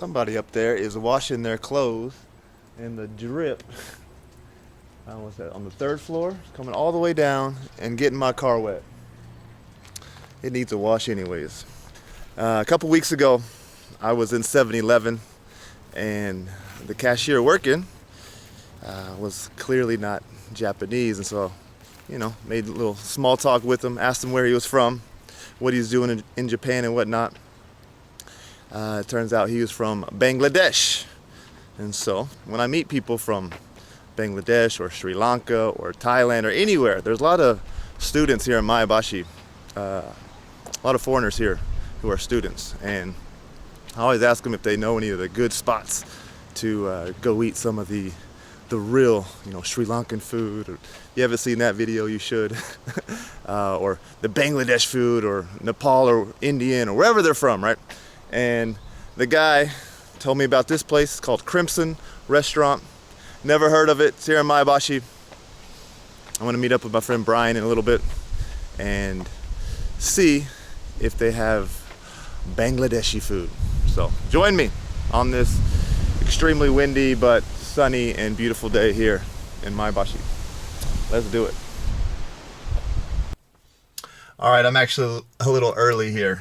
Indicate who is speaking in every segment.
Speaker 1: Somebody up there is washing their clothes, and the drip, what's that, on the third floor, coming all the way down and getting my car wet. It needs a wash anyways. A couple weeks ago, I was in 7-Eleven, and the cashier working was clearly not Japanese, and so, made a little small talk with him, asked him where he was from, what he's doing in Japan and whatnot. It turns out he was from Bangladesh. And so when I meet people from Bangladesh or Sri Lanka or Thailand or anywhere, there's a lot of students here in Maebashi, a lot of foreigners here who are students. And I always ask them if they know any of the good spots to go eat some of the real, Sri Lankan food. Or if you haven't seen that video, you should. Or the Bangladesh food, or Nepal or Indian, or wherever they're from, right? And the guy told me about this place called Crimson Restaurant. Never heard of it. It's here in Maebashi. I want to meet up with my friend Brian in a little bit and see if they have Bangladeshi food. So join me on this extremely windy but sunny and beautiful day here in Maebashi. Let's do it. All right, I'm actually a little early here,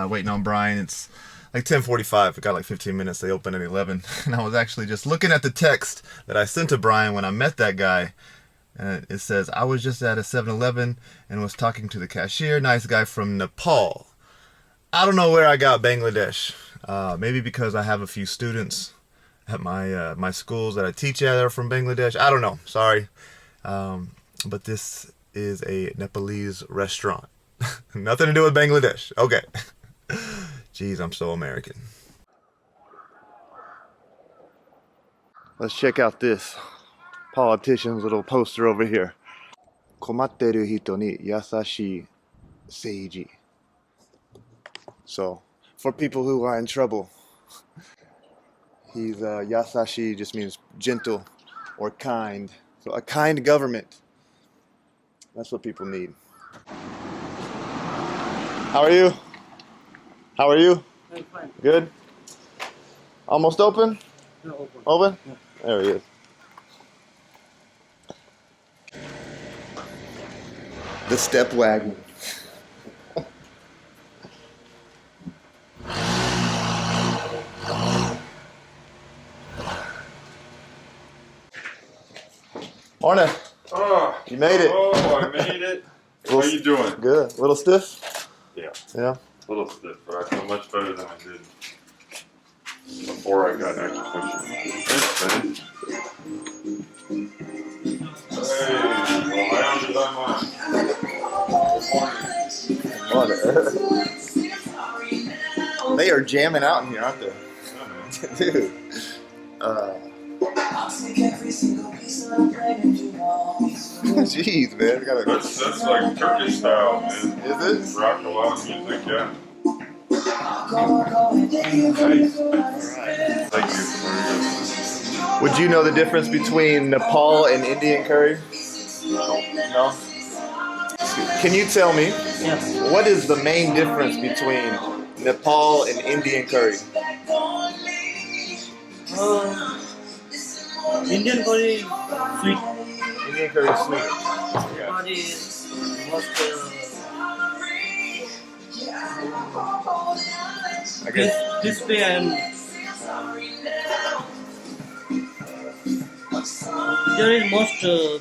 Speaker 1: waiting on Brian. It's like 10:45. We got like 15 minutes. They open at 11. And I was actually just looking at the text that I sent to Brian when I met that guy. And it says, I was just at a 7-Eleven and was talking to the cashier. Nice guy from Nepal. I don't know where I got Bangladesh. Maybe because I have a few students at my schools that I teach at are from Bangladesh. I don't know. Sorry. But this is a Nepalese restaurant. Nothing to do with Bangladesh. Okay. Jeez, I'm so American. Let's check out this politician's little poster over here. Komatteru hito ni yasashii seiji. So, for people who are in trouble, he's yasashi just means gentle or kind. So a kind government. That's what people need. How are you? How are you?
Speaker 2: I'm fine.
Speaker 1: Good? Almost open?
Speaker 2: No, open.
Speaker 1: Open?
Speaker 2: Yeah.
Speaker 1: There he is. The step wagon. Morning.
Speaker 3: Oh,
Speaker 1: You made it.
Speaker 3: Oh, I made it. How you doing?
Speaker 1: Good. A little stiff?
Speaker 3: Yeah,
Speaker 1: Yeah.
Speaker 3: a little stiff, but I feel much better than I did before I got acupuncture. Thanks, Hey, well, I
Speaker 1: Morning. They are jamming out in here, aren't they? Dude. Jeez, man.
Speaker 3: That's like Turkish style, man.
Speaker 1: Is it?
Speaker 3: Rock a lot of music, yeah.
Speaker 1: Nice.
Speaker 3: Thank you. Very
Speaker 1: Would you know the difference between Nepal and Indian curry? No? Can you tell me,
Speaker 2: Yes.
Speaker 1: what is the main difference between Nepal and Indian curry?
Speaker 2: Indian curry sweet.
Speaker 1: Indian curry is sweet.
Speaker 2: Nepal is most
Speaker 1: I guess.
Speaker 2: crispy and there is most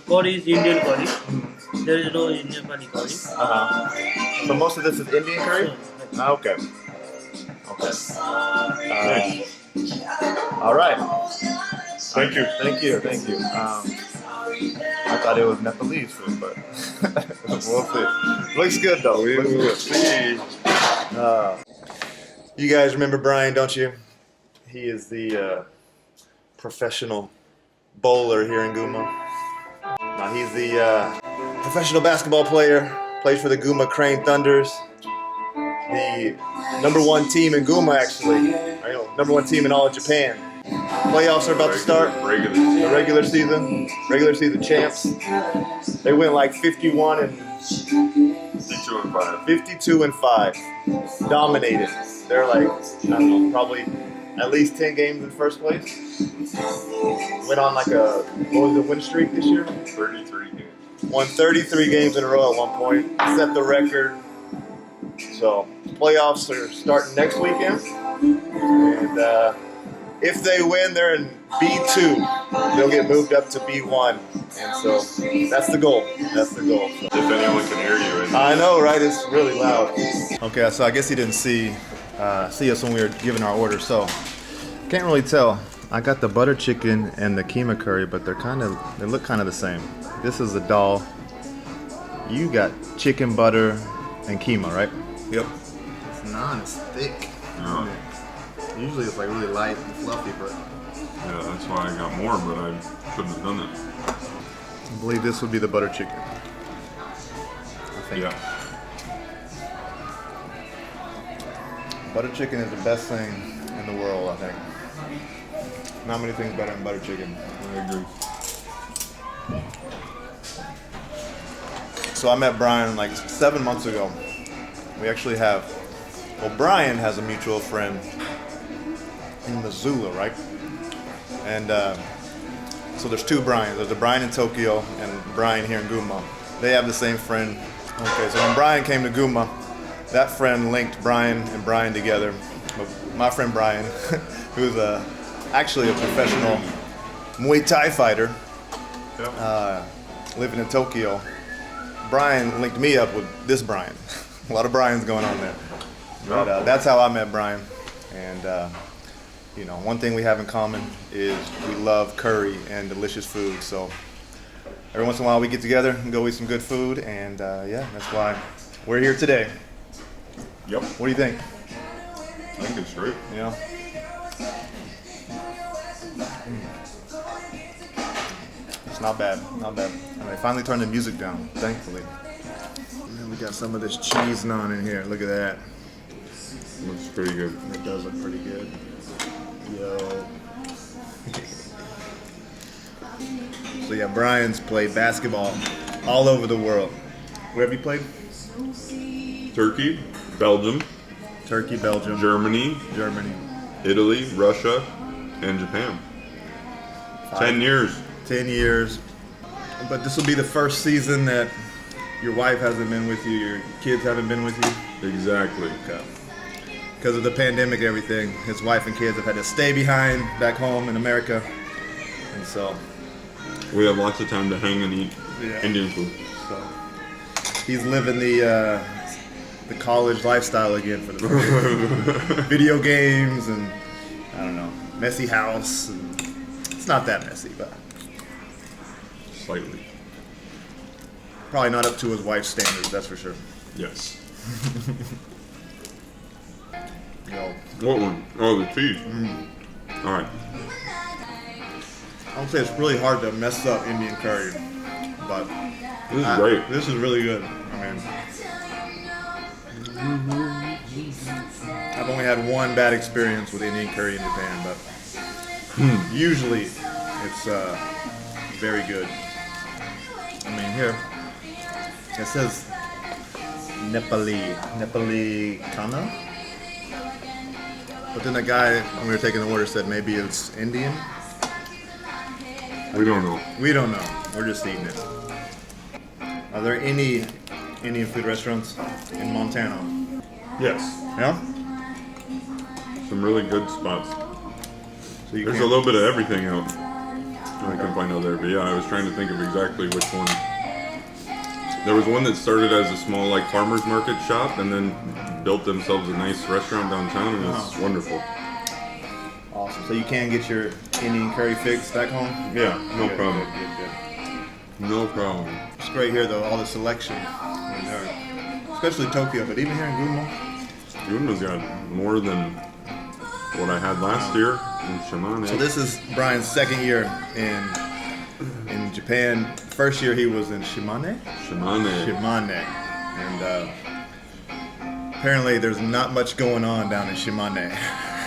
Speaker 2: curry is Indian curry. There is no Nepali curry.
Speaker 1: So most of this is Indian curry? Ah, okay. Okay. All right.
Speaker 3: Thank you.
Speaker 1: Thank you. Thank you. I thought it was Nepalese food, but we'll see. Looks good though.
Speaker 3: We
Speaker 1: Looks
Speaker 3: will
Speaker 1: good.
Speaker 3: see.
Speaker 1: You guys remember Brian, don't you? He is the professional bowler here in Guma. Now he's the professional basketball player. Plays for the Guma Crane Thunders. The #1 team in Guma, actually. #1 team in all of Japan. Playoffs are about to start. The regular season champs. They went like 52 and 5. Dominated. They're like, I don't know, probably at least 10 games in first place. Went on like a, what was the win streak this year?
Speaker 3: 33 games.
Speaker 1: Won 33 games in a row at one point. Set the record. So playoffs are starting next weekend. And if they win, they're in B2. They'll get moved up to B1. And so that's the goal. That's the goal. So.
Speaker 3: If anyone can hear you.
Speaker 1: I know, right? It's really loud. Okay, so I guess he didn't see us when we were giving our order. So can't really tell. I got the butter chicken and the keema curry, but they look kind of the same. This is the dal. You got chicken, butter, and keema, right?
Speaker 3: Yep.
Speaker 1: This naan is thick.
Speaker 3: Yeah.
Speaker 1: Usually it's like really light and fluffy, but
Speaker 3: Yeah, that's why I got more, but I shouldn't have done it.
Speaker 1: I believe this would be the butter chicken. I think.
Speaker 3: Yeah.
Speaker 1: Butter chicken is the best thing in the world, I think. Not many things better than butter chicken.
Speaker 3: I agree.
Speaker 1: So I met Brian like 7 months ago. We actually Brian has a mutual friend in Missoula, right? And so there's two Brians. There's a Brian in Tokyo and Brian here in Gunma. They have the same friend. Okay, so when Brian came to Gunma, that friend linked Brian and Brian together. But my friend Brian, who's actually a professional Muay Thai fighter, living in Tokyo, Brian linked me up with this Brian. A lot of Brian's going on there. But that's how I met Brian. And one thing we have in common is we love curry and delicious food. So every once in a while we get together and go eat some good food. And that's why we're here today.
Speaker 3: Yep.
Speaker 1: What do you think?
Speaker 3: I think it's great.
Speaker 1: Yeah. It's not bad, not bad. And they finally turned the music down, thankfully. And then we got some of this cheese naan in here. Look at that.
Speaker 3: Looks pretty good.
Speaker 1: It does look pretty good. Yo. So yeah, Brian's played basketball all over the world. Where have you played?
Speaker 3: Turkey, Belgium,
Speaker 1: Turkey, Belgium,
Speaker 3: Germany, Italy, Russia, and Japan. 10 years.
Speaker 1: 10 years. But this will be the first season that your wife hasn't been with you, your kids haven't been with you.
Speaker 3: Exactly.
Speaker 1: Okay. Because of the pandemic and everything, his wife and kids have had to stay behind back home in America. And so
Speaker 3: We have lots of time to hang and eat Indian food.
Speaker 1: So he's living the college lifestyle again for the first video games and I don't know, messy house. And it's not that messy, but
Speaker 3: Slightly.
Speaker 1: probably not up to his wife's standards. That's for sure.
Speaker 3: Yes.
Speaker 1: Yo,
Speaker 3: What one? Oh, the cheese. All right.
Speaker 1: I would say it's really hard to mess up Indian curry, but
Speaker 3: This is great.
Speaker 1: this is really good. I mean, I've only had one bad experience with Indian curry in Japan, but usually it's very good. I mean, here it says Nepali kana, but then the guy when we were taking the order said maybe it's Indian.
Speaker 3: We don't know.
Speaker 1: We don't know. We're just eating it. Are there any Indian food restaurants in Montana?
Speaker 3: Yes.
Speaker 1: Yeah?
Speaker 3: Some really good spots.
Speaker 1: So you
Speaker 3: There's a
Speaker 1: can't-
Speaker 3: little bit of everything out. I can find out there, but yeah, I was trying to think of exactly which one. There was one that started as a small like farmer's market shop and then built themselves a nice restaurant downtown, and it's wonderful.
Speaker 1: Awesome. So you can get your Indian curry fix back home?
Speaker 3: Yeah, no
Speaker 1: Good,
Speaker 3: problem.
Speaker 1: good.
Speaker 3: No problem.
Speaker 1: It's great here though, all the selection. I mean, especially Tokyo, but even here in Gunma.
Speaker 3: Gunma's got more than what I had last year in Shimane.
Speaker 1: So this is Brian's second year in Japan. First year he was in Shimane?
Speaker 3: Shimane.
Speaker 1: And apparently there's not much going on down in Shimane.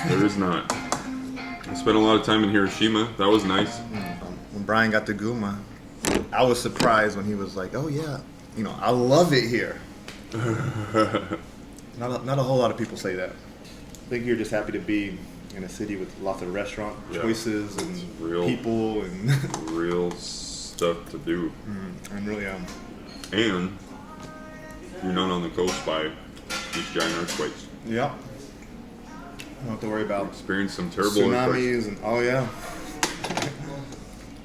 Speaker 3: There is not. I spent a lot of time in Hiroshima. That was nice.
Speaker 1: When Brian got to Gunma, I was surprised when he was like, "Oh yeah, I love it here." Not a whole lot of people say that. I think you're just happy to be in a city with lots of restaurant
Speaker 3: Yeah.
Speaker 1: choices and
Speaker 3: Real-
Speaker 1: people and
Speaker 3: Real stuff to do.
Speaker 1: and really
Speaker 3: And you're not on the coast by these giant earthquakes.
Speaker 1: yeah. Don't have to worry about
Speaker 3: Experienced some terrible earthquakes.
Speaker 1: tsunamis and oh yeah.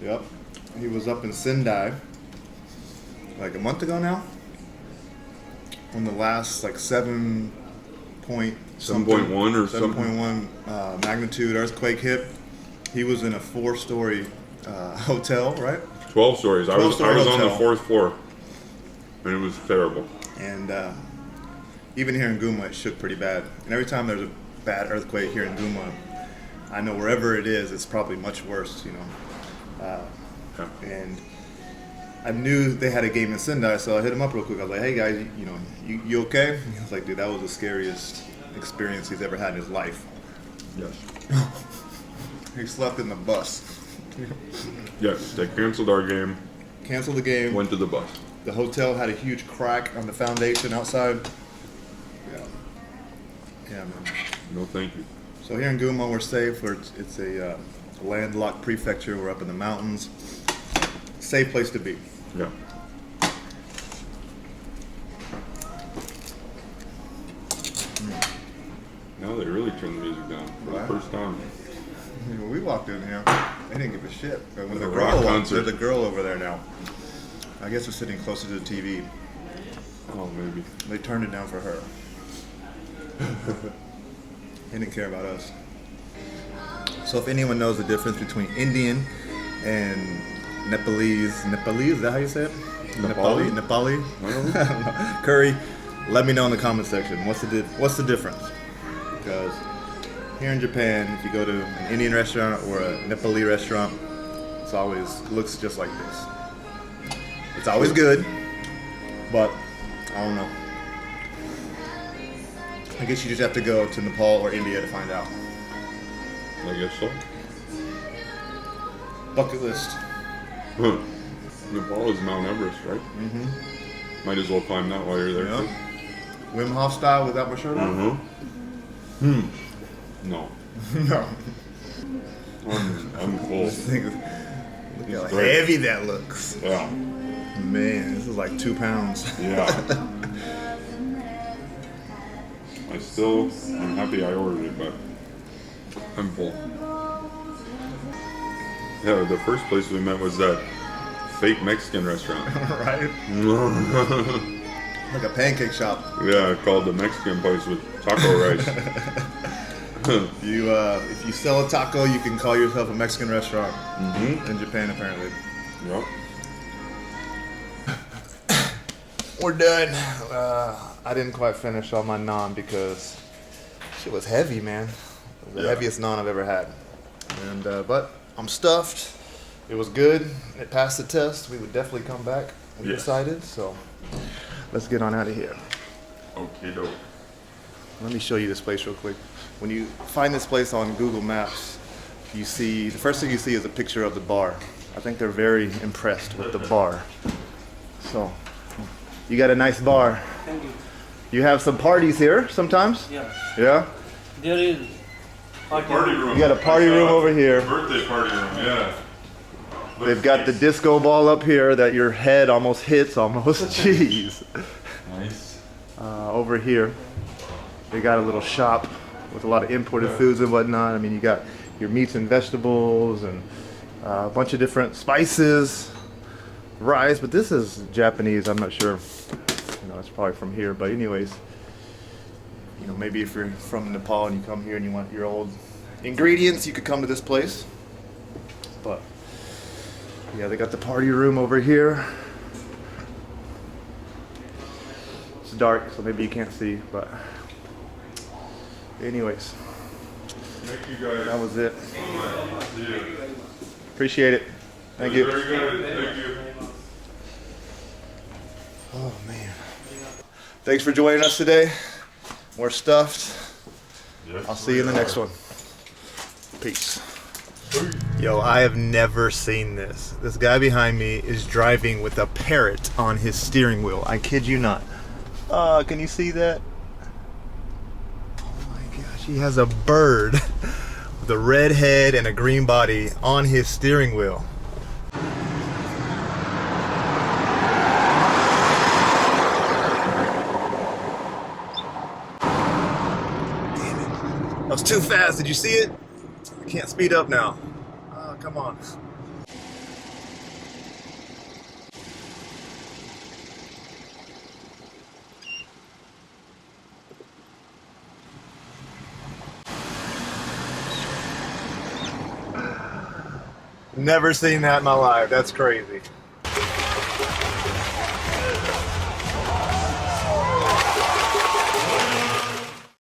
Speaker 1: Yep. He was up in Sendai like a month ago now. On the last like 7 point
Speaker 3: 7.1 or something.
Speaker 1: 7.1 magnitude earthquake hit. He was in a 4-story hotel, right?
Speaker 3: 12 stories. I was
Speaker 1: 12-story
Speaker 3: on the
Speaker 1: hotel.
Speaker 3: 4th floor, and it was terrible.
Speaker 1: And even here in Guma, it shook pretty bad. And every time there's a bad earthquake here in Guma, I know wherever it is, it's probably much worse, you know.
Speaker 3: Yeah.
Speaker 1: And I knew they had a game in Sendai, so I hit him up real quick. I was like, "Hey guys, you okay?" He was like, "Dude, that was the scariest experience he's ever had in his life."
Speaker 3: Yes.
Speaker 1: He slept in the bus.
Speaker 3: Yes. They canceled our game.
Speaker 1: Canceled the game.
Speaker 3: Went to the bus.
Speaker 1: The hotel had a huge crack on the foundation outside. Yeah. Yeah, man.
Speaker 3: No, thank you.
Speaker 1: So here in Guma, we're safe. It's a landlocked prefecture. We're up in the mountains. Safe place to be.
Speaker 3: Yeah. Now they really turned the music down for
Speaker 1: Wow.
Speaker 3: the first time.
Speaker 1: When we walked in here, they didn't give a shit. But when
Speaker 3: The
Speaker 1: the
Speaker 3: rock
Speaker 1: girl walked,
Speaker 3: concert.
Speaker 1: there's a girl over there now. I guess they're sitting closer to the TV.
Speaker 3: Oh, maybe.
Speaker 1: They turned it down for her. They didn't care about us. So if anyone knows the difference between Indian and Nepalese, is that how you say it?
Speaker 3: Nepali?
Speaker 1: Nepali?
Speaker 3: I don't know.
Speaker 1: Curry, let me know in the comment section. What's the difference? Because here in Japan, if you go to an Indian restaurant or a Nepali restaurant, it's always looks just like this. It's always good, but I don't know. I guess you just have to go to Nepal or India to find out.
Speaker 3: I guess so.
Speaker 1: Bucket list.
Speaker 3: Huh. Nepal is Mount Everest, right? Mm-hmm. Might as well climb that while you're there.
Speaker 1: Yeah. Wim Hof style without my shirt on?
Speaker 3: Mm-hmm. No.
Speaker 1: No.
Speaker 3: I'm full.
Speaker 1: Look how
Speaker 3: great.
Speaker 1: heavy that looks.
Speaker 3: Yeah.
Speaker 1: Man, this is like 2 pounds.
Speaker 3: Yeah. I'm happy I ordered it, but I'm full. Yeah, the first place we met was that fake Mexican restaurant.
Speaker 1: Right? Like a pancake shop.
Speaker 3: Yeah, called the Mexican place with taco rice.
Speaker 1: If you sell a taco, you can call yourself a Mexican restaurant
Speaker 3: Mm-hmm.
Speaker 1: in Japan, apparently.
Speaker 3: Yep.
Speaker 1: We're done. I didn't quite finish all my naan because shit was heavy, man. The
Speaker 3: Yeah.
Speaker 1: heaviest naan I've ever had. And but I'm stuffed. It was good. It passed the test. We would definitely come back. We
Speaker 3: Yes.
Speaker 1: decided. So let's get on out of here.
Speaker 3: Okay, dope.
Speaker 1: Let me show you this place real quick. When you find this place on Google Maps, you see the first thing you see is a picture of the bar. I think they're very impressed with the bar. So you got a nice bar.
Speaker 2: Thank you.
Speaker 1: You have some parties here sometimes?
Speaker 2: Yeah.
Speaker 1: Yeah?
Speaker 2: There is
Speaker 3: Party room.
Speaker 1: You got a party room over here.
Speaker 3: Birthday party room, yeah.
Speaker 1: They've got the disco ball up here that your head almost hits almost. Jeez.
Speaker 3: Nice.
Speaker 1: Over here, they got a little shop with a lot of imported foods and whatnot. I mean, you got your meats and vegetables and a bunch of different spices, rice, but this is Japanese. I'm not sure. You know, it's probably from here. But anyways, you know, maybe if you're from Nepal and you come here and you want your old ingredients, you could come to this place. But yeah, they got the party room over here. It's dark, so maybe you can't see, but anyways,
Speaker 3: Thank you guys.
Speaker 1: that was it.
Speaker 3: See you.
Speaker 1: Appreciate it. Thank you.
Speaker 3: Very good. Thank you.
Speaker 1: Oh man. Thanks for joining us today. We're stuffed.
Speaker 3: Yes,
Speaker 1: I'll see you in the next one. Peace. Yo, I have never seen this. This guy behind me is driving with a parrot on his steering wheel. I kid you not. Can you see that? Oh my gosh, he has a bird with a red head and a green body on his steering wheel. Damn it. That was too fast. Did you see it? I can't speed up now. Oh, come on. Never seen that in my life. That's crazy.